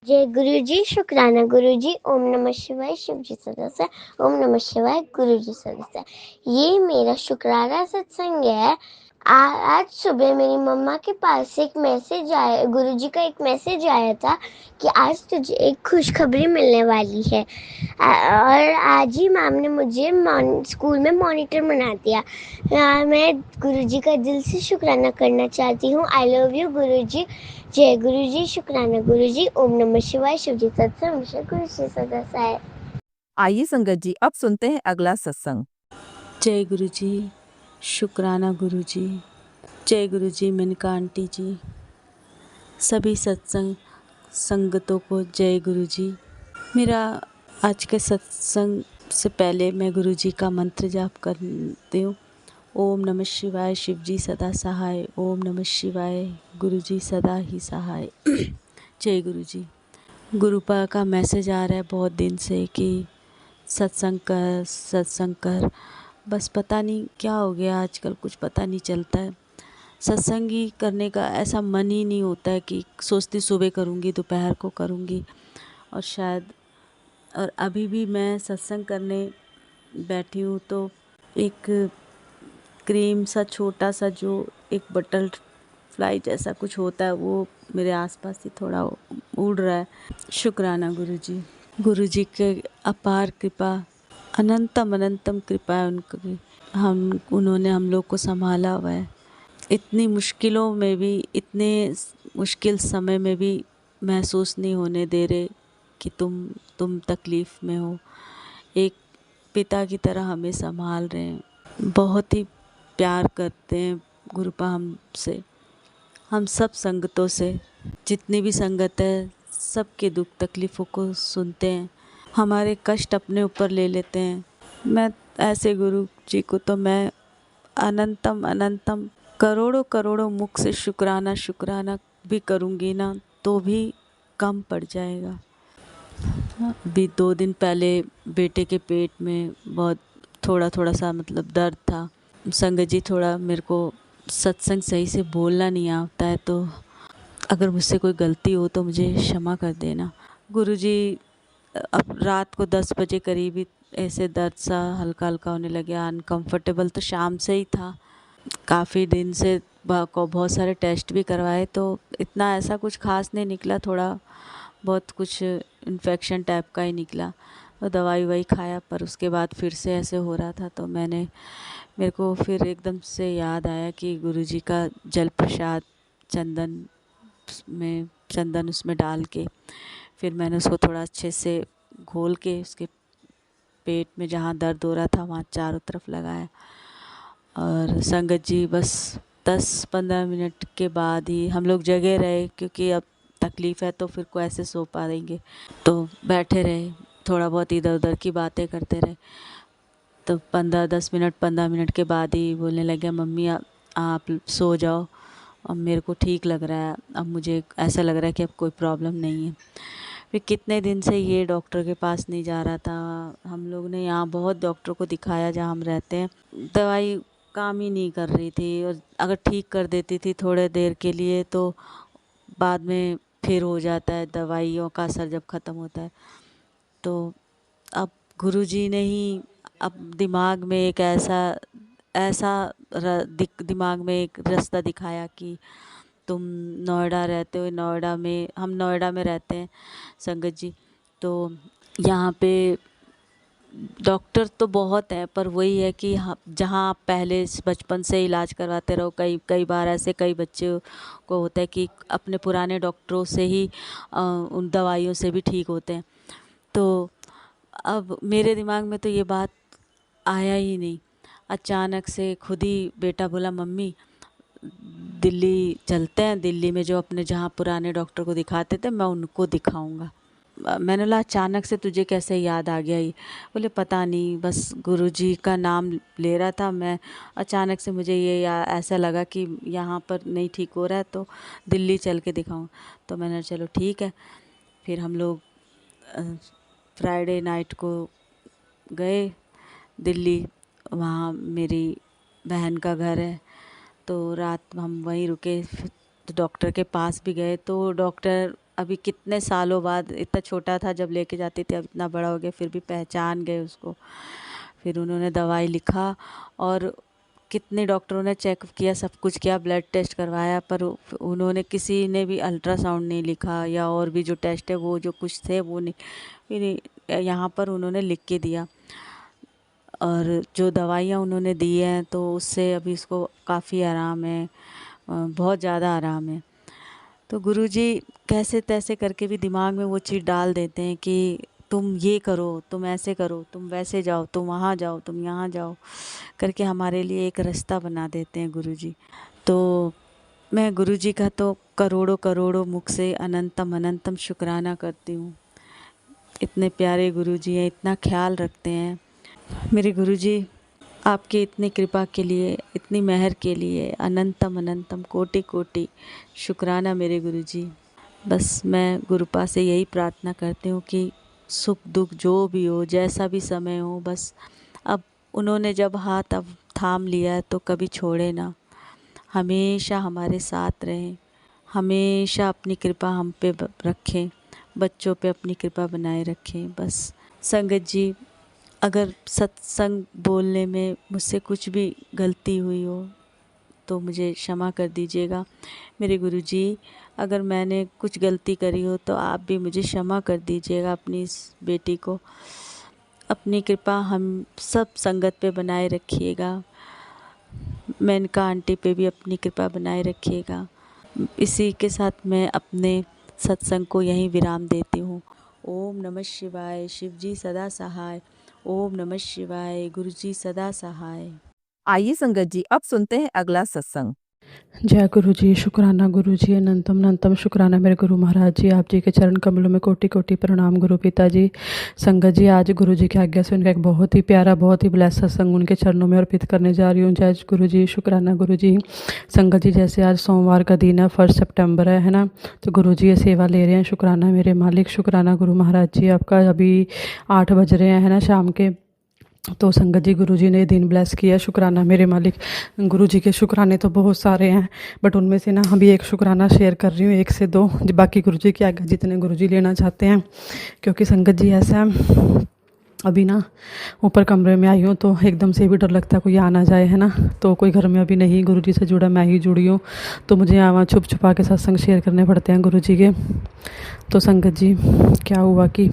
जय गुरु जी, शुक्राना गुरु जी, ओम नमः शिवाय, शिव जी सदस्य, ओम नमः शिवाय, गुरु जी सदस्य। ये मेरा शुक्राना सत्संग है। आज सुबह मेरी मम्मा के पास एक मैसेज आया, गुरु जी का एक मैसेज आया था कि आज तुझे एक खुशखबरी मिलने वाली है। और आज ही मैम ने मुझे स्कूल में मॉनिटर बना दिया। मैं गुरु जी का दिल से शुक्राना करना चाहती हूँ। आई लव यू गुरु जी। जय गुरु जी, शुक्राना गुरु जी, ओम नमः शिवाय, शिव जी सत्संग, हमेशा गुरु जी सदस्य है। आइए संगत जी, अब सुनते हैं अगला सत्संग। जय गुरु जी, शुक्राना गुरु जी, जय गुरु जी, मेनका आंटी जी, सभी सत्संग संगतों को जय गुरु जी। मेरा आज के सत्संग से पहले मैं गुरु जी का मंत्र जाप करती हूँ। ओम नमः शिवाय, शिव जी सदा सहाय, ओम नमः शिवाय, गुरु जी सदा ही सहाय। जय गुरु जी। गुरुपा का मैसेज आ रहा है बहुत दिन से कि सत्संग कर। बस पता नहीं क्या हो गया, आजकल कुछ पता नहीं चलता है। सत्संग ही करने का ऐसा मन ही नहीं होता है कि सोचती सुबह करूँगी, दोपहर को करूँगी। और शायद और अभी भी मैं सत्संग करने बैठी हूँ तो एक क्रीम सा छोटा सा जो एक बटरफ्लाई जैसा कुछ होता है वो मेरे आसपास ही थोड़ा उड़ रहा है। शुक्राना गुरु जी के अपार कृपा, अनंतम अनंतम कृपा है उनकी। उन्होंने हम लोग को संभाला हुआ है। इतनी मुश्किलों में भी, इतने मुश्किल समय में भी महसूस नहीं होने दे रहे कि तुम तकलीफ़ में हो। एक पिता की तरह हमें संभाल रहे हैं। बहुत ही प्यार करते हैं गुरुपा हमसे, हम सब संगतों से। जितनी भी संगत है सबके दुख तकलीफ़ों को सुनते हैं, हमारे कष्ट अपने ऊपर ले लेते हैं। मैं ऐसे गुरु जी को तो मैं अनंतम अनंतम करोड़ों करोड़ों मुख से शुक्राना भी करूँगी ना तो भी कम पड़ जाएगा। अभी 2 दिन पहले बेटे के पेट में बहुत थोड़ा सा मतलब दर्द था। संगत जी, थोड़ा मेरे को सत्संग सही से बोलना नहीं आता है, तो अगर मुझसे कोई गलती हो तो मुझे क्षमा कर देना। गुरुजी अब रात को 10 बजे करीब ही ऐसे दर्द सा हल्का हल्का होने लगे। अनकंफर्टेबल तो शाम से ही था, काफ़ी दिन से बहुत सारे टेस्ट भी करवाए तो इतना ऐसा कुछ खास नहीं निकला, थोड़ा बहुत कुछ इन्फेक्शन टाइप का ही निकला। तो दवाई वही खाया, पर उसके बाद फिर से ऐसे हो रहा था तो मेरे को फिर एकदम से याद आया कि गुरुजी का जल प्रसाद चंदन उसमें डाल के फिर मैंने उसको थोड़ा अच्छे से घोल के उसके पेट में जहाँ दर्द हो रहा था वहाँ चारों तरफ लगाया। और संगत जी बस 10-15 मिनट के बाद ही हम लोग जगे रहे, क्योंकि अब तकलीफ़ है तो फिर को ऐसे सो पाएंगे, तो बैठे रहे, थोड़ा बहुत इधर उधर की बातें करते रहे। तो 15 मिनट के बाद ही बोलने लगे, मम्मी आप सो जाओ, अब मेरे को ठीक लग रहा है, अब मुझे ऐसा लग रहा है कि अब कोई प्रॉब्लम नहीं है। फिर कितने दिन से ये डॉक्टर के पास नहीं जा रहा था। हम लोग ने यहाँ बहुत डॉक्टर को दिखाया जहाँ हम रहते हैं, दवाई काम ही नहीं कर रही थी, और अगर ठीक कर देती थी थोड़े देर के लिए तो बाद में फिर हो जाता है, दवाइयों का असर जब ख़त्म होता है। तो अब गुरुजी ने ही अब दिमाग में एक दिमाग में एक रास्ता दिखाया कि तुम नोएडा रहते हो, हम नोएडा में रहते हैं संगत जी। तो यहाँ पे डॉक्टर तो बहुत हैं, पर वही है कि जहाँ आप पहले बचपन से इलाज करवाते रहो, कई बार ऐसे कई बच्चे को होता है कि अपने पुराने डॉक्टरों से ही उन दवाइयों से भी ठीक होते हैं। तो अब मेरे दिमाग में तो ये बात आया ही नहीं। अचानक से खुद ही बेटा बोला, मम्मी दिल्ली चलते हैं, दिल्ली में जो अपने जहाँ पुराने डॉक्टर को दिखाते थे मैं उनको दिखाऊंगा। मैंने बोला अचानक से तुझे कैसे याद आ गया ये? बोले पता नहीं, बस गुरुजी का नाम ले रहा था मैं, अचानक से मुझे ये ऐसा लगा कि यहाँ पर नहीं ठीक हो रहा है तो दिल्ली चल के दिखाऊँ। तो मैंने चलो ठीक है। फिर हम लोग फ्राइडे नाइट को गए दिल्ली, वहाँ मेरी बहन का घर है, तो रात हम वहीं रुके। तो डॉक्टर के पास भी गए तो डॉक्टर अभी कितने सालों बाद, इतना छोटा था जब लेके जाती थी, अब इतना बड़ा हो गया फिर भी पहचान गए उसको। फिर उन्होंने दवाई लिखा और कितने डॉक्टरों ने चेकअप किया, सब कुछ किया, ब्लड टेस्ट करवाया, पर उन्होंने किसी ने भी अल्ट्रासाउंड नहीं लिखा या और भी जो टेस्ट है वो जो कुछ थे वो नहीं, फिर यहाँ पर उन्होंने लिख के दिया। और जो दवाइयाँ उन्होंने दी हैं तो उससे अभी इसको काफ़ी आराम है, बहुत ज़्यादा आराम है। तो गुरुजी कैसे तैसे करके भी दिमाग में वो चीज़ डाल देते हैं कि तुम ये करो, तुम ऐसे करो, तुम वैसे जाओ, तुम वहाँ जाओ, तुम यहाँ जाओ, करके हमारे लिए एक रास्ता बना देते हैं गुरुजी। तो मैं गुरुजी का तो करोड़ों करोड़ों मुख से अनंतम अनंतम शुक्राना करती हूँ। इतने प्यारे गुरुजी हैं, इतना ख्याल रखते हैं। मेरे गुरुजी, आपकी इतनी कृपा के लिए, इतनी मेहर के लिए अनंतम अनंतम कोटि कोटि शुक्राना मेरे गुरुजी। बस मैं गुरुपा से यही प्रार्थना करती हूँ कि सुख दुख जो भी हो, जैसा भी समय हो, बस अब उन्होंने जब हाथ अब थाम लिया है तो कभी छोड़े ना, हमेशा हमारे साथ रहें, हमेशा अपनी कृपा हम पे रखें, बच्चों पे अपनी कृपा बनाए रखें। बस संगत जी, अगर सत्संग बोलने में मुझसे कुछ भी गलती हुई हो तो मुझे क्षमा कर दीजिएगा। मेरे गुरुजी, अगर मैंने कुछ गलती करी हो तो आप भी मुझे क्षमा कर दीजिएगा। अपनी इस बेटी को अपनी कृपा हम सब संगत पे बनाए रखिएगा। मेनका आंटी पे भी अपनी कृपा बनाए रखिएगा। इसी के साथ मैं अपने सत्संग को यहीं विराम देती हूँ। ओम नमः शिवाय, शिवजी सदा सहाय। ओम नमः शिवाय, गुरुजी सदा सहाय। आइए संगत जी, अब सुनते हैं अगला सत्संग। जय गुरु जी, शुक्राना गुरु जी, अनंतम अनंतम शुक्राना मेरे गुरु महाराज जी। आप जी के चरण कमलों में कोटि कोटि प्रणाम गुरु पिता जी। संगत जी, आज गुरु जी की आज्ञा से उनका एक बहुत ही प्यारा, बहुत ही ब्लेस सत्संग उनके चरणों में अर्पित करने जा रही हूँ। जय गुरु जी, शुक्राना गुरु जी। संगत जी, जैसे आज सोमवार का दिन है, 1 सितंबर है ना, तो गुरु जी ये सेवा ले रहे हैं। शुक्राना मेरे मालिक, शुक्राना गुरु महाराज जी। आपका अभी 8 बज रहे हैं, है ना, शाम के। तो संगत जी, गुरुजी ने दिन ब्लेस किया, शुक्राना मेरे मालिक। गुरुजी के शुक्राने तो बहुत सारे हैं, बट उनमें से ना अभी एक शुक्राना शेयर कर रही हूँ, 1 से 2, बाकी गुरुजी की आज्ञा जितने गुरुजी लेना चाहते हैं। क्योंकि संगत जी ऐसा है, अभी ना ऊपर कमरे में आई हूँ तो एकदम से भी डर लगता है कोई आ ना जाए, है ना। तो कोई घर में अभी नहीं गुरुजी से जुड़ा, मैं ही जुड़ी हूँ, तो मुझे यहाँ छुप छुपा के सत्संग शेयर करने पड़ते हैं गुरुजी के। तो संगत जी, क्या हुआ कि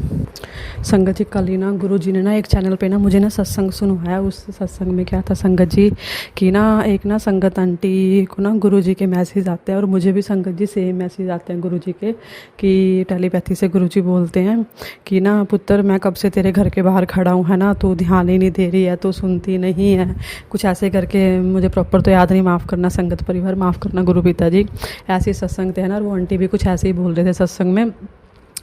संगत जी, कल ही ना गुरुजी ने ना एक चैनल पे ना मुझे ना सत्संग सुनवाया। उस सत्संग में क्या था संगत जी कि ना एक ना संगत आंटी को ना गुरुजी के मैसेज आते हैं, और मुझे भी संगत जी सेम मैसेज आते हैं गुरुजी के, कि टेलीपैथी से गुरुजी बोलते हैं कि ना पुत्र, मैं कब से तेरे घर के बाहर खड़ा हूँ, है ना, तो ध्यान ही नहीं दे रही है, तो सुनती नहीं है, कुछ ऐसे करके। मुझे प्रॉपर तो याद नहीं, माफ़ करना संगत परिवार, माफ़ करना गुरु पिता जी। ऐसे सत्संग थे, है ना, और वो आंटी भी कुछ ऐसे ही बोल रहे थे सत्संग में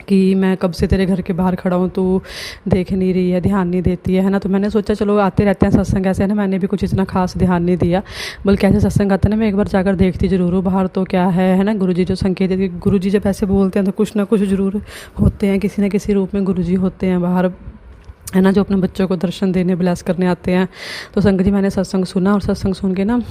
कि मैं कब से तेरे घर के बाहर खड़ा हूँ, तो देख नहीं रही है, ध्यान नहीं देती है ना। तो मैंने सोचा चलो आते रहते हैं सत्संग ऐसे, है ना, मैंने भी कुछ इतना खास ध्यान नहीं दिया, बल्कि ऐसे सत्संग आता है ना, मैं एक बार जाकर देखती ज़रूर हूँ बाहर तो क्या है ना। गुरुजी जो संकेत देते, गुरुजी जब ऐसे बोलते हैं तो कुछ ना कुछ ज़रूर होते हैं, किसी न किसी रूप में गुरुजी होते हैं बाहर, है ना, जो अपने बच्चों को दर्शन देने, ब्लेस करने आते हैं। तो संगत जी, मैंने सत्संग सुना, और सत्संग सुन के ना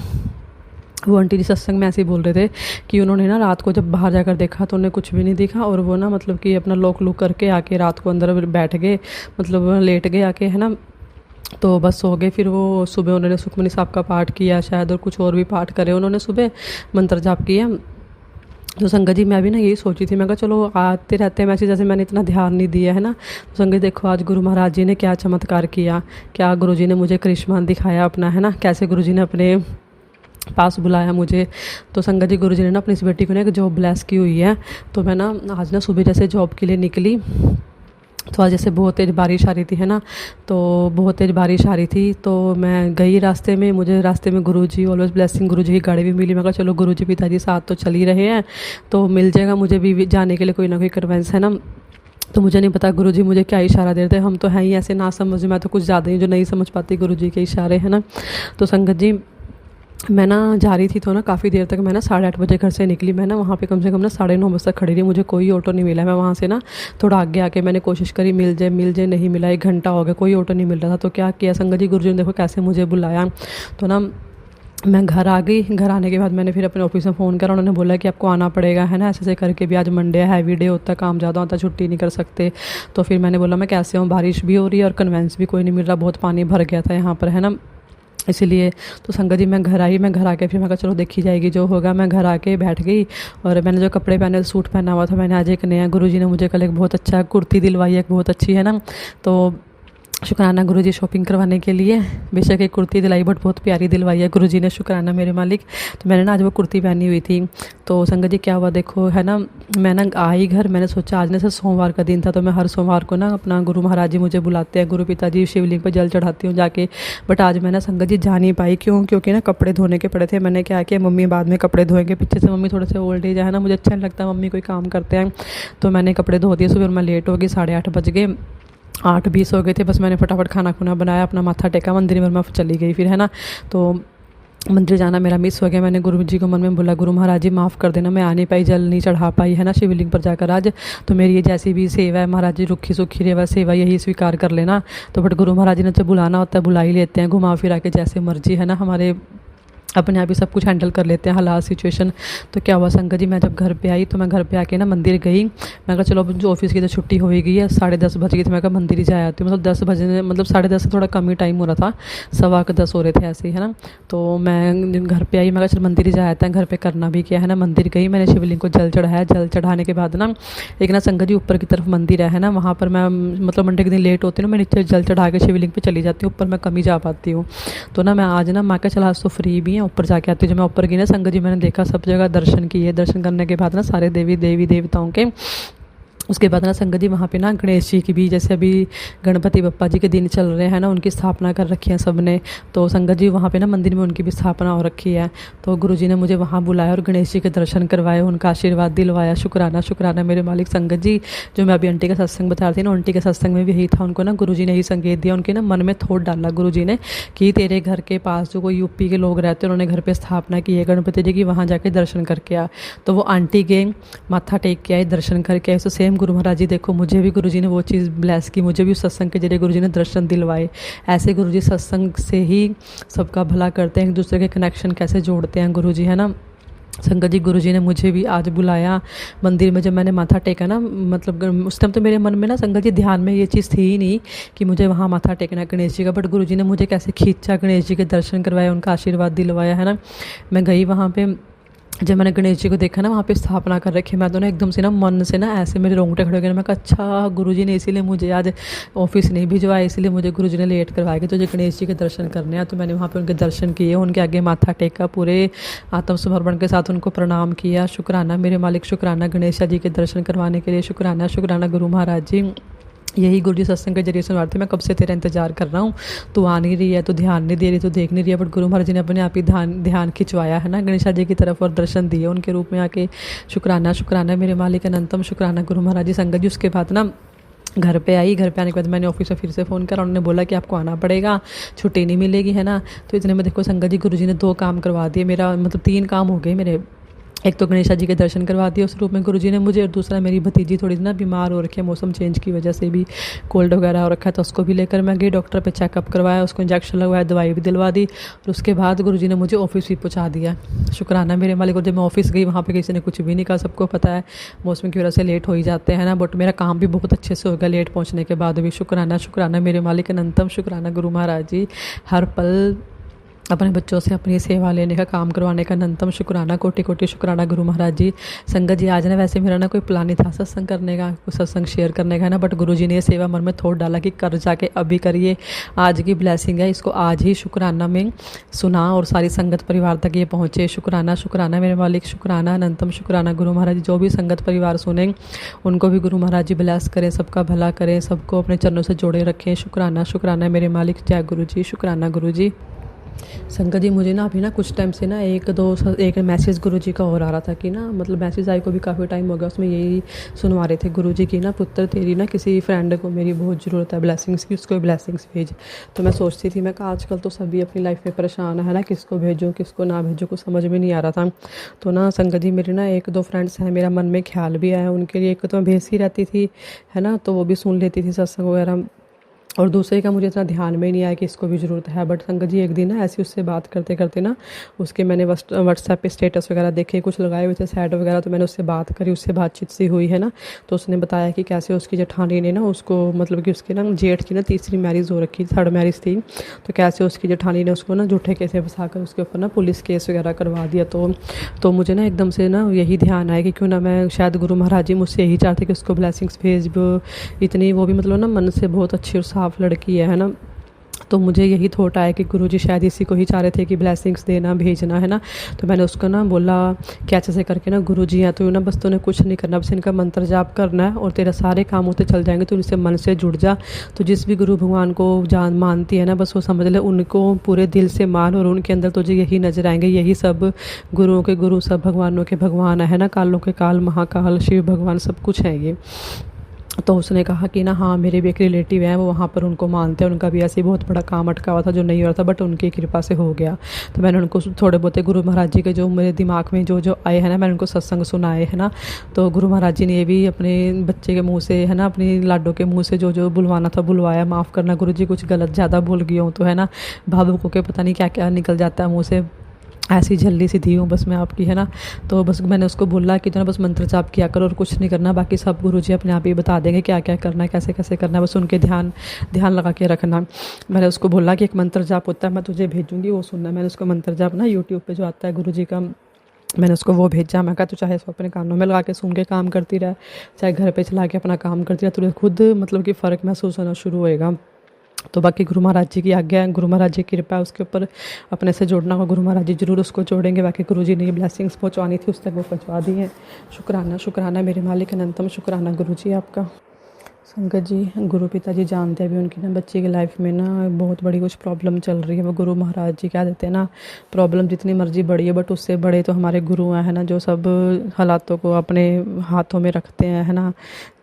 वो आंटी जी सत्संग में ऐसे ही बोल रहे थे कि उन्होंने ना रात को जब बाहर जाकर देखा तो उन्हें कुछ भी नहीं दिखा, और वो ना मतलब कि अपना लॉक लुक करके आके रात को अंदर बैठ गए, मतलब लेट गए आके, है ना, तो बस सो गए। फिर वो सुबह उन्होंने सुखमनी साहब का पाठ किया शायद, और कुछ और भी पाठ करे उन्होंने, सुबह मंत्र जाप किया। तो संगत जी, मैं भी ना यही सोची थी, मैं कहा चलो आते रहते हैं मैसेज, जैसे मैंने इतना ध्यान नहीं दिया, है ना। तो संगत देखो आज गुरु महाराज जी ने क्या चमत्कार किया, क्या गुरु जी ने मुझे करिश्मा दिखाया अपना, है ना, कैसे गुरु जी ने अपने पास बुलाया मुझे। तो संगत जी, गुरु जी ने ना अपनी इस बेटी को ना एक जॉब ब्लेस की हुई है। तो मैं ना आज ना सुबह जैसे जॉब के लिए निकली, तो आज जैसे बहुत तेज़ बारिश आ रही थी, है ना, तो बहुत तेज़ बारिश आ रही थी, तो मैं गई रास्ते में, मुझे रास्ते में गुरुजी ऑलवेज ब्लेसिंग गुरुजी की गाड़ी भी मिली। मैं कहा चलो गुरुजी पिताजी साथ तो चल ही रहे हैं, तो मिल जाएगा मुझे भी जाने के लिए कोई ना कोई कन्वेंस, है ना। तो मुझे नहीं पता गुरुजी मुझे क्या इशारा दे रहे थे, हम तो हैं ही ऐसे ना समझ, मैं तो कुछ ज़्यादा ही जो नहीं समझ पाती गुरुजी के इशारे, है ना। तो संगत जी, मैं ना जा रही थी, तो ना काफ़ी देर तक मैं ना 8:30 बजे घर से निकली, मैं ना वहाँ पे कम से कम ना 9:30 बजे तक खड़ी रही, मुझे कोई ऑटो नहीं मिला। मैं वहाँ से ना थोड़ा आगे आके मैंने कोशिश करी, मिल जाए, नहीं मिला, 1 घंटा हो गया, कोई ऑटो नहीं मिल रहा था। तो क्या किया संगत जी, गुरुजी ने देखो कैसे मुझे बुलाया। तो ना मैं घर आ गई। घर आने के बाद मैंने फिर अपने ऑफिस में फ़ोन करा, उन्होंने बोला कि आपको आना पड़ेगा, है ना, ऐसे ऐसे करके भी आज मंडे है, हैवी डे होता है, काम ज़्यादा होता है, छुट्टी नहीं कर सकते। तो फिर मैंने बोला मैं कैसे हूँ, बारिश भी हो रही है और कन्वेंस भी कोई नहीं मिल रहा, बहुत पानी भर गया था यहाँ पर, है ना, इसीलिए। तो संगत जी मैं घर आई, मैं घर आके फिर मैं कहा चलो देखी जाएगी जो होगा। मैं घर आके बैठ गई और मैंने जो कपड़े पहने, सूट पहना हुआ था, मैंने आज एक नया, गुरुजी ने मुझे कल एक बहुत अच्छा कुर्ती दिलवाई है, एक बहुत अच्छी, है ना। तो शुक्राना गुरुजी शॉपिंग करवाने के लिए। बेशक एक कुर्ती दिलाई बट बहुत प्यारी दिलवाई है गुरुजी ने, शुक्राना मेरे मालिक। तो मैंने ना आज वो कुर्ती पहनी हुई थी। तो संगत जी क्या हुआ देखो, है ना, मैं ना आई घर, मैंने सोचा आज ना सर सोमवार का दिन था, तो मैं हर सोमवार को ना अपना गुरु महाराज जी मुझे बुलाते हैं, गुरु पिताजी शिवलिंग पर जल चढ़ाती हूँ जाके। बट आज मैं ना संगत जी जा नहीं पाई, क्यों, क्योंकि ना कपड़े धोने के पड़े थे। मैंने क्या किया, मम्मी बाद में कपड़े धोएंगे, पीछे से मम्मी थोड़े से ओल्ड एज है ना, मुझे अच्छा नहीं लगता मम्मी कोई काम करते हैं। तो मैंने कपड़े धो दिए, सुबह मैं लेट हो गई, 8:30 बज गए, 8:20 हो गए थे। बस मैंने फटाफट खाना खुना बनाया, अपना माथा टेका, मंदिर में मैं चली गई फिर, है ना। तो मंदिर जाना मेरा मिस हो गया। मैंने गुरु जी को मन में बोला, गुरु महाराज जी माफ़ कर देना, मैं आ नहीं पाई, जल नहीं चढ़ा पाई, है ना, शिवलिंग पर जाकर आज। तो मेरी ये जैसी भी सेवा है महाराज जी, रुखी सुखी रेवा सेवा, यही स्वीकार कर लेना। तो बट गुरु महाराज जी ने तो बुलाना होता है, बुला ही लेते हैं, घुमा फिरा के जैसे मर्जी, है ना, हमारे अपने आप ही सब कुछ हैंडल कर लेते हैं हालात सिचुएशन। तो क्या हुआ संगत जी, मैं जब घर पे आई तो मैं घर पे आके ना मंदिर गई। मैं कहा चलो जो ऑफिस की तो छुट्टी हो ही गई है, 10:30 बज गई थी, मैं कहा मंदिर ही जा आती हूँ। मतलब 10 बजे, मतलब 10:30 से थोड़ा कम ही टाइम हो रहा था, 10:15 हो रहे थे ऐसे ही, है ना। तो मैं घर पे आई, मैं कहा चल मंदिर ही जा आते हैं, घर पे करना भी क्या है ना। मंदिर गई, मैंने शिवलिंग को जल चढ़ाया। जल चढ़ाने के बाद ना एक ना संगत जी ऊपर की तरफ मंदिर है ना, वहाँ पर मैं मतलब मंडे के दिन लेट होती हूँ ना, मैं नीचे जल चढ़ा के शिवलिंग पे चली जाती हूँ, ऊपर मैं कम ही जा पाती हूँ। तो ना मैं आज ना मैं कहा चल आज तो फ्री भी है, ऊपर जाके आती हूँ। जब मैं ऊपर गई ना संगत जी, मैंने देखा सब जगह दर्शन किए। दर्शन करने के बाद ना सारे देवी देवताओं के, उसके बाद ना संगत जी वहाँ पे ना गणेश जी की भी, जैसे अभी गणपति बप्पा जी के दिन चल रहे हैं ना, उनकी स्थापना कर रखी है सबने। तो संगत जी वहाँ पे ना मंदिर में उनकी भी स्थापना हो रखी है। तो गुरुजी ने मुझे वहाँ बुलाया और गणेश जी के दर्शन करवाए, उनका आशीर्वाद दिलवाया। शुक्राना शुक्राना मेरे मालिक। संगत जी जो मैं अभी आंटी का सत्संग बता रही थी ना, आंटी के सत्संग में भी यही था, उनको ना गुरुजी ने यही संकेत दिया, उनके ना मन में थोट डाला गुरुजी ने कि तेरे घर के पास जो कोई यूपी के लोग रहते हैं, उन्होंने घर पर स्थापना की है गणपति जी की, वहाँ जाके दर्शन करके आ। तो वो आंटी गए, माथा टेक के आए, दर्शन करके आए। तो सेम गुरु महाराज जी देखो, मुझे भी गुरुजी ने वो चीज़ ब्लेस की, मुझे भी उस सत्संग के जरिए गुरुजी ने दर्शन दिलवाए। ऐसे गुरुजी सत्संग से ही सबका भला करते हैं, एक दूसरे के कनेक्शन कैसे जोड़ते हैं गुरुजी, है ना। संगत जी गुरुजी ने मुझे भी आज बुलाया मंदिर में। जब मैंने माथा टेका ना, मतलब उस टाइम तो मेरे मन में ना संगत जी ध्यान में ये चीज़ थी ही नहीं कि मुझे वहाँ माथा टेकना है गणेश जी का, बट गुरुजी ने मुझे कैसे खींचा, गणेश जी के दर्शन करवाए, उनका आशीर्वाद दिलवाया, है ना। मैं गई वहाँ पे, जब मैंने गणेश जी को देखा ना वहाँ पे स्थापना कर रखी, मैं तो ना एकदम से ना मन से ना ऐसे मेरे रोंगटे खड़े हो गए। मैं कहा अच्छा गुरुजी ने इसीलिए मुझे आज ऑफिस नहीं भिजवाया, इसलिए मुझे गुरुजी ने लेट करवाया कि तुझे गणेश जी के दर्शन करने हैं। तो मैंने वहाँ पे उनके दर्शन किए, उनके आगे माथा टेका, पूरे आत्मसमर्पण के साथ उनको प्रणाम किया। शुक्राना मेरे मालिक, शुक्राना गणेश जी के दर्शन करवाने के लिए, शुक्राना शुक्राना गुरु महाराज जी। यही गुरु जी सत्संग के जरिए सुनवा थे, मैं कब से तेरा इंतजार कर रहा हूँ, तू आ नहीं रही है, तो ध्यान नहीं दे रही, तो देख नहीं रही है। बट गुरु महाराज जी ने अपने आप ही ध्यान खिंचवाया, है ना, गणेश जी की तरफ और दर्शन दिए उनके रूप में आके। शुक्राना शुक्राना मेरे मालिक अनंतम, शुक्राना गुरु महाराज जी। संगत जी उसके बाद ना घर पे आई, घर पे आने के बाद मैंने ऑफिस में फिर से फ़ोन करा, उन्होंने बोला कि आपको आना पड़ेगा, छुट्टी नहीं मिलेगी, है ना। तो इतने में देखो संगत जी गुरुजी ने 2 काम करवा दिए, मेरा मतलब 3 काम हो गए मेरे। एक तो गणेश जी के दर्शन करवा दिए उस रूप में गुरुजी ने मुझे, और दूसरा मेरी भतीजी थोड़ी ना बीमार हो रखी है, मौसम चेंज की वजह से भी कोल्ड वगैरह हो रखा है, तो उसको भी लेकर मैं गई, डॉक्टर पे चेकअप करवाया, उसको इंजेक्शन लगवाया, दवाई भी दिलवा दी, और उसके बाद गुरुजी ने मुझे ऑफिस भी पहुंचा दिया। शुक्राना मेरे मालिक। और जब मैं ऑफिस गई वहाँ पे किसी ने कुछ भी नहीं कहा, सबको पता है मौसम की वजह से लेट हो ही जाते हैं ना, बट मेरा काम भी बहुत अच्छे से हो गया लेट पहुँचने के बाद भी। शुक्राना शुक्राना मेरे मालिक अनंतम, शुक्राना गुरु महाराज जी। हर पल अपने बच्चों से अपनी सेवा लेने का, काम करवाने का अनंतम शुक्राना, कोटि कोटि शुक्राना गुरु महाराज जी। संगत जी आज ना वैसे मेरा ना कोई प्लान नहीं था सत्संग करने का, कुछ सत्संग शेयर करने का ना, बट गुरु जी ने ये सेवा मन में थोड़ा डाला कि कर जाके अभी करिए, आज की ब्लेसिंग है, इसको आज ही शुक्राना में सुना और सारी संगत परिवार तक ये पहुँचे। शुक्राना शुक्राना मेरे मालिक, शुक्राना अनंतम शुक्राना गुरु महाराज जी। जो भी संगत परिवार सुने उनको भी गुरु महाराज जी ब्लेस करें, सबका भला करें, सबको अपने चरणों से जोड़े रखें। शुक्राना शुक्राना मेरे मालिक। जय गुरु जी, शुक्राना गुरु जी। संगत जी मुझे ना अभी ना कुछ टाइम से ना एक मैसेज गुरुजी का और आ रहा था कि ना, मतलब मैसेज आई को भी काफ़ी टाइम हो गया, उसमें यही सुनवा रहे थे गुरुजी की ना, पुत्र तेरी ना किसी फ्रेंड को मेरी बहुत ज़रूरत है ब्लेसिंग्स की, उसको ब्लेसिंग्स भेज। तो मैं सोचती थी, मैं कहा आजकल तो सभी अपनी लाइफ में परेशान है ना, किसको भेजो किसको ना भेजो, कुछ समझ में नहीं आ रहा था। तो ना संगत जी मेरे ना 1-2 फ्रेंड्स हैं, मेरा मन में ख्याल भी आया उनके लिए। एक तो मैं भेजती रहती थी, है ना, तो वो भी सुन लेती थी सत्संग वगैरह, और दूसरे का मुझे इतना ध्यान में नहीं आया कि इसको भी ज़रूरत है। बट संगत जी एक दिन ना ऐसे उससे बात करते करते ना उसके मैंने व्हाट्सएप पे स्टेटस वगैरह देखे, कुछ लगाए हुए थे सैड वगैरह, तो मैंने उससे बात करी, उससे बातचीत सी हुई है ना। तो उसने बताया कि कैसे उसकी जेठानी ने ना उसको मतलब कि उसके ना जेठ की ना तीसरी मैरिज हो रखी, थर्ड मैरिज थी, तो कैसे उसकी जेठानी ने उसको ना झूठे केस में फंसा कर उसके ऊपर ना पुलिस केस वगैरह करवा दिया। तो मुझे ना एकदम से ना यही ध्यान आया कि क्यों ना मैं, शायद गुरु महाराज जी मुझसे यही चाहते कि उसको ब्लेसिंग्स भेज दो। इतनी वो भी मतलब ना मन से बहुत अच्छी और साफ लड़की है ना। तो मुझे यही थॉट आया कि गुरुजी शायद इसी को ही चाह रहे थे कि ब्लेसिंग्स देना, भेजना, है ना। तो मैंने उसको ना बोला कि अच्छे से करके ना गुरुजी हैं तो ना बस तूने कुछ नहीं करना, बस इनका मंत्र जाप करना है और तेरा सारे काम होते चल जाएंगे। तो इनसे मन से जुड़ जा। तो जिस भी गुरु भगवान को जान मानती है ना, बस वो समझ ले उनको पूरे दिल से मान, और उनके अंदर तुझे यही नजर आएंगे, यही सब गुरुओं के गुरु, सब भगवानों के भगवान है ना, कालों के काल, महाकाल, शिव भगवान, सब कुछ है ये। तो उसने कहा कि ना हाँ मेरे भी एक रिलेटिव हैं, वो वहाँ पर उनको मानते हैं, उनका भी ऐसे ही बहुत बड़ा काम अटका हुआ था जो नहीं हो रहा था, बट उनकी कृपा से हो गया। तो मैंने उनको थोड़े बहुत गुरु महाराज जी के जो मेरे दिमाग में जो जो आए हैं ना, मैंने उनको सत्संग सुनाए है ना। तो गुरु महाराज जी ने ये भी अपने बच्चे के मुँह से है ना, अपनी लाडो के मुँह से जो जो बुलवाना था बुलवाया। माफ़ करना गुरु जी, कुछ गलत ज़्यादा भूल गई हूँ तो है ना, भावुकों के पता नहीं क्या क्या निकल जाता है मुँह से, ऐसी जल्दी सी दी हूँ बस मैं आपकी, है ना। तो बस मैंने उसको बोला कि जो ना बस मंत्र जाप किया करो और कुछ नहीं करना, बाकी सब गुरुजी अपने आप ही बता देंगे क्या क्या करना है, कैसे कैसे करना है, बस उनके ध्यान लगा के रखना। मैंने उसको बोला कि एक मंत्र जाप होता है, मैं तुझे भेजूंगी वो सुनना। मैंने उसको मंत्र जाप ना यूट्यूब पे जो आता है गुरुजी का, मैंने उसको वो भेजा। मैं कहा तू चाहे इसको अपने कानों में लगा के सुन के काम करती रहे, चाहे घर पे चला के अपना काम करती रहे, तुझे खुद मतलब कि फ़र्क महसूस होना शुरू होएगा। तो बाकी गुरु महाराज जी की आज्ञा है, गुरु महाराज जी की कृपा है, उसके ऊपर अपने से जोड़ना होगा, गुरु महाराज जी जरूर उसको जोड़ेंगे। बाकी गुरु जी ने ये ब्लेसिंग्स पहुंचवानी थी उस तक वो पहुंचवा दी हैं। शुक्राना शुक्राना मेरे मालिक अनंतम शुक्राना गुरु जी आपका। संगत जी, गुरु पिता जी जानते हैं अभी उनकी ना बच्चे की लाइफ में ना बहुत बड़ी कुछ प्रॉब्लम चल रही है। वो गुरु महाराज जी क्या देते हैं ना, प्रॉब्लम जितनी मर्जी बड़ी है बट उससे बड़े तो हमारे गुरु हैं, है ना, जो सब हालातों को अपने हाथों में रखते हैं, है ना।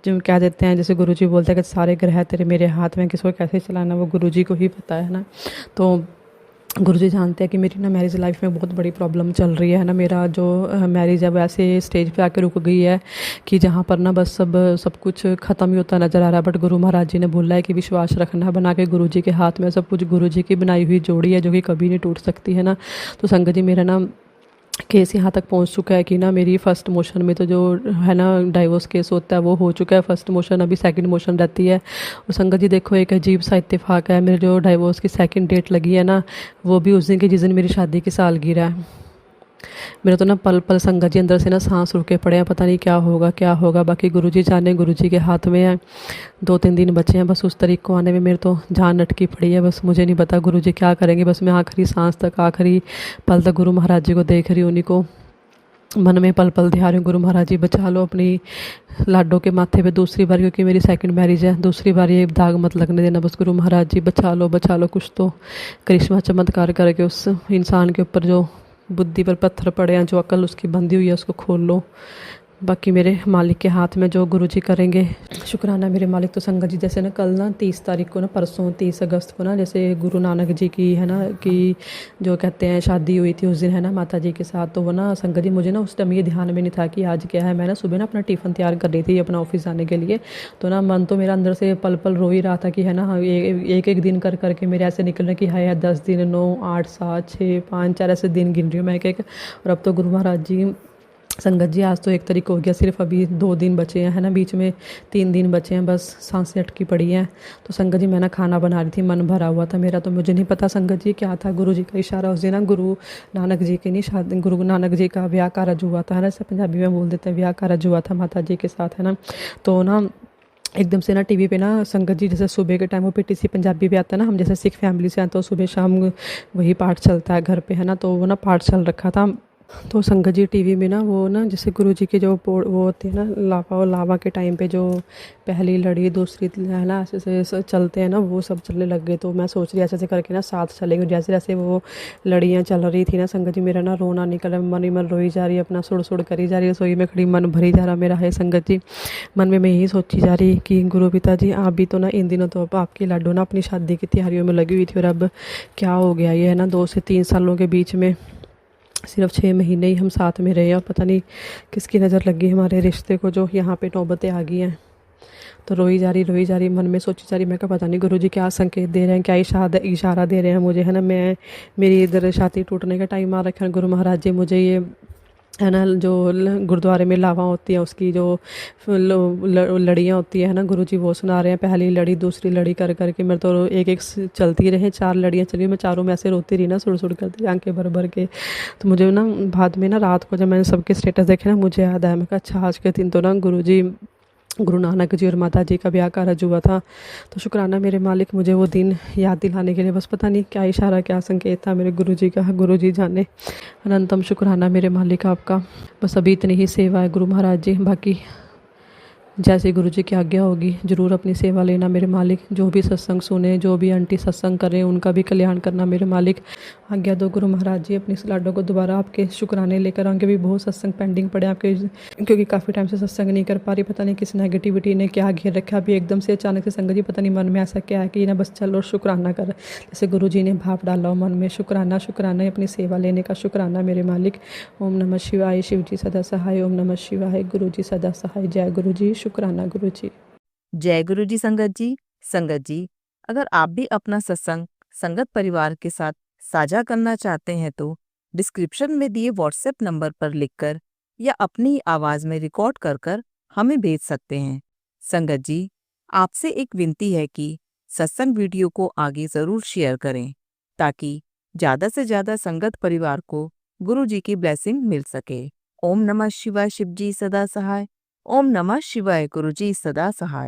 जो क्या देते हैं, जैसे गुरु जी बोलते हैं कि सारे ग्रह तेरे मेरे हाथ में, किसको कैसे चलाना वो गुरु जी को ही पता है ना। तो गुरुजी जानते हैं कि मेरी ना मैरिज लाइफ में बहुत बड़ी प्रॉब्लम चल रही है ना। मेरा जो मैरिज है वो ऐसे स्टेज पे आके रुक गई है कि जहाँ पर ना बस सब कुछ ख़त्म ही होता नज़र आ रहा है। बट गुरु महाराज जी ने बोला है कि विश्वास रखना, बना के गुरुजी के हाथ में सब कुछ, गुरुजी की बनाई हुई जोड़ी है जो कि कभी नहीं टूट सकती, है ना। तो संगत जी, मेरा ना केस यहाँ तक पहुँच चुका है कि ना मेरी फर्स्ट मोशन में तो जो है ना डाइवोर्स केस होता है वो हो चुका है फर्स्ट मोशन, अभी सेकंड मोशन रहती है। और संगत जी देखो, एक अजीब सा इत्तेफाक है, मेरे जो डाइवोर्स की सेकंड डेट लगी है ना, वो भी उस दिन की जिस दिन मेरी शादी की सालगिरह है। मेरा तो ना पल पल संगत जी अंदर से ना सांस रुके पड़े हैं, पता नहीं क्या होगा क्या होगा। बाकी गुरुजी जाने, गुरुजी के हाथ में है। 2-3 दिन बचे हैं बस उस तारीख को आने में, मेरे तो जान अटकी पड़ी है। बस मुझे नहीं पता गुरुजी क्या करेंगे, बस मैं आखिरी सांस तक, आखिरी पल तक गुरु महाराज जी को देख रही हूँ, उन्हीं को मन में पल पल ध्या रही हूँ। गुरु महाराज जी बचा लो अपनी लाडो के माथे पे दूसरी बार, क्योंकि मेरी सेकंड मैरिज है, दूसरी बार ये दाग मत लगने देना। बस गुरु महाराज जी बचा लो, कुछ तो करिश्मा चमत्कार करके उस इंसान के ऊपर जो बुद्धि पर पत्थर पड़े हैं, जो अकल उसकी बंधी हुई है उसको खोल लो। बाकी मेरे मालिक के हाथ में, जो गुरुजी करेंगे। शुक्राना मेरे मालिक। तो संगत जी जैसे ना कल ना 30 तारीख को ना, परसों 30 अगस्त को ना, जैसे गुरु नानक जी की है ना कि जो कहते हैं शादी हुई थी उस दिन, है ना, माता जी के साथ। तो वो ना संगत जी, मुझे ना उस टाइम ये ध्यान में नहीं था कि आज क्या है। मैं ना सुबह ना अपना टिफ़िन तैयार कर रही थी अपना ऑफिस जाने के लिए। तो ना मन तो मेरा अंदर से पल पल रो ही रहा था कि है ना, एक एक दिन कर करके मेरे ऐसे निकल रहे कि हाय 10 दिन, 9, 8, 7, 6, 5, 4 ऐसे दिन गिन रही हूँ मैं एक। और अब तो गुरु महाराज जी, संगत जी आज तो 1 तारीख हो गया, सिर्फ अभी 2 दिन बचे हैं, है ना, बीच में 3 दिन बचे हैं, बस सांसें अटकी पड़ी हैं। तो संगत जी मैं ना खाना बना रही थी, मन भरा हुआ था मेरा, तो मुझे नहीं पता संगत जी क्या था। गुरु जी का इशारा उस दिन ना, गुरु नानक जी की नहीं शादी, गुरु नानक जी का ब्याह कारज हुआ था, है ना, पंजाबी में बोल देते हैं, ब्याह कारज हुआ था माता जी के साथ, है ना। तो ना एकदम से ना टीवी पे ना संगत जी, जैसे सुबह के टाइम वो पीटीसी पंजाबी पे आता है ना, हम जैसे सिख फैमिली से आते तो सुबह शाम वही पाठ चलता है घर पे, है ना। तो वो ना पाठ चल रखा था। तो संगत जी टीवी में ना वो ना जैसे गुरु जी के जो वो होते हैं ना लावा, और लावा के टाइम पे जो पहली लड़ी दूसरी है ना ऐसे चलते हैं ना, वो सब चलने लग गए। तो मैं सोच रही ऐसे करके ना साथ चलेंगे। जैसे जैसे वो लड़ियाँ चल रही थी ना संगत जी, मेरा ना रोना निकल रहा, मन ही मन रोई जा रही है, अपना सुड़ सुड़ करी जा रही है, रसोई में खड़ी मन भरी जा रहा मेरा है। संगत जी मन में मैं यही सोची जा रही कि गुरु पिता जी आप भी तो ना इन दिनों तो आपकी लाडो ना अपनी शादी की तैयारियों में लगी हुई थी, और अब क्या हो गया ये, है ना, 2 से 3 सालों के बीच में सिर्फ 6 महीने ही हम साथ में रहे, और पता नहीं किसकी नज़र लगी हमारे रिश्ते को, जो यहाँ पे नौबतें आ गई हैं। तो रोई जा रही मन में सोची जा रही, मैं कहा पता नहीं गुरुजी क्या संकेत दे रहे हैं, क्या इशारा दे रहे हैं मुझे, है ना। मेरी इधर छाती टूटने का टाइम आ रखा है। गुरु महाराज जी मुझे ये, है ना, जो गुरुद्वारे में लावा होती है उसकी जो लड़ियाँ होती है ना, गुरुजी वो सुना रहे हैं, पहली लड़ी दूसरी लड़ी कर करके मेरे तो एक एक चलती रहे, 4 लड़ियाँ चली, मैं चारों में ऐसे रोती रही ना, सुड़ करती आंखें भर भर के। तो मुझे ना बाद में ना रात को जब मैंने सबके स्टेटस देखे ना, मुझे याद आया, मैं कहा अच्छा आज के दिन तो ना गुरुजी, गुरु नानक जी और माता जी का ब्याह कारज हुआ था। तो शुक्राना मेरे मालिक, मुझे वो दिन याद दिलाने के लिए, बस पता नहीं क्या इशारा क्या संकेत था मेरे गुरुजी का, गुरुजी जाने। अनंतम शुक्राना मेरे मालिक आपका। बस अभी इतनी ही सेवा है गुरु महाराज जी, बाकी जैसे गुरुजी की आज्ञा होगी ज़रूर अपनी सेवा लेना मेरे मालिक। जो भी सत्संग सुने, जो भी आंटी सत्संग करें, उनका भी कल्याण करना मेरे मालिक। आज्ञा दो गुरु महाराज जी, अपनी स्लाडों को दोबारा आपके शुक्राने लेकर आगे भी बहुत सत्संग पेंडिंग पड़े आपके, क्योंकि काफ़ी टाइम से सत्संग नहीं कर पा रही। पता नहीं किस नेगेटिविटी ने क्या घेर रखा, अभी एकदम से अचानक से संगत जी पता नहीं मन में ऐसा क्या है कि ना बस चलो शुक्राना कर, जैसे गुरु जी ने भाप डाला हो मन में। शुक्राना शुक्राना, अपनी सेवा लेने का शुक्राना मेरे मालिक। ओम नमः शिवाय, शिव जी सदा सहाय। ओम नमः शिवाय, गुरु जी सदा सहाय। जय गुरु जी, शुक्राना गुरु जी। जय गुरु जी संगत जी। संगत जी, अगर आप भी अपना सत्संग संगत परिवार के साथ साझा करना चाहते हैं तो डिस्क्रिप्शन में दिए व्हाट्सएप नंबर पर लिखकर या अपनी आवाज़ में रिकॉर्ड कर हमें भेज सकते हैं। संगत जी, आपसे एक विनती है कि सत्संग वीडियो को आगे ज़रूर शेयर करें ताकि ज़्यादा से ज़्यादा संगत परिवार को गुरु जी की ब्लेसिंग मिल सके। ओम नमः शिवाय, शिव जी सदा सहाय। ओम नमः शिवाय, गुरु जी सदा सहाय।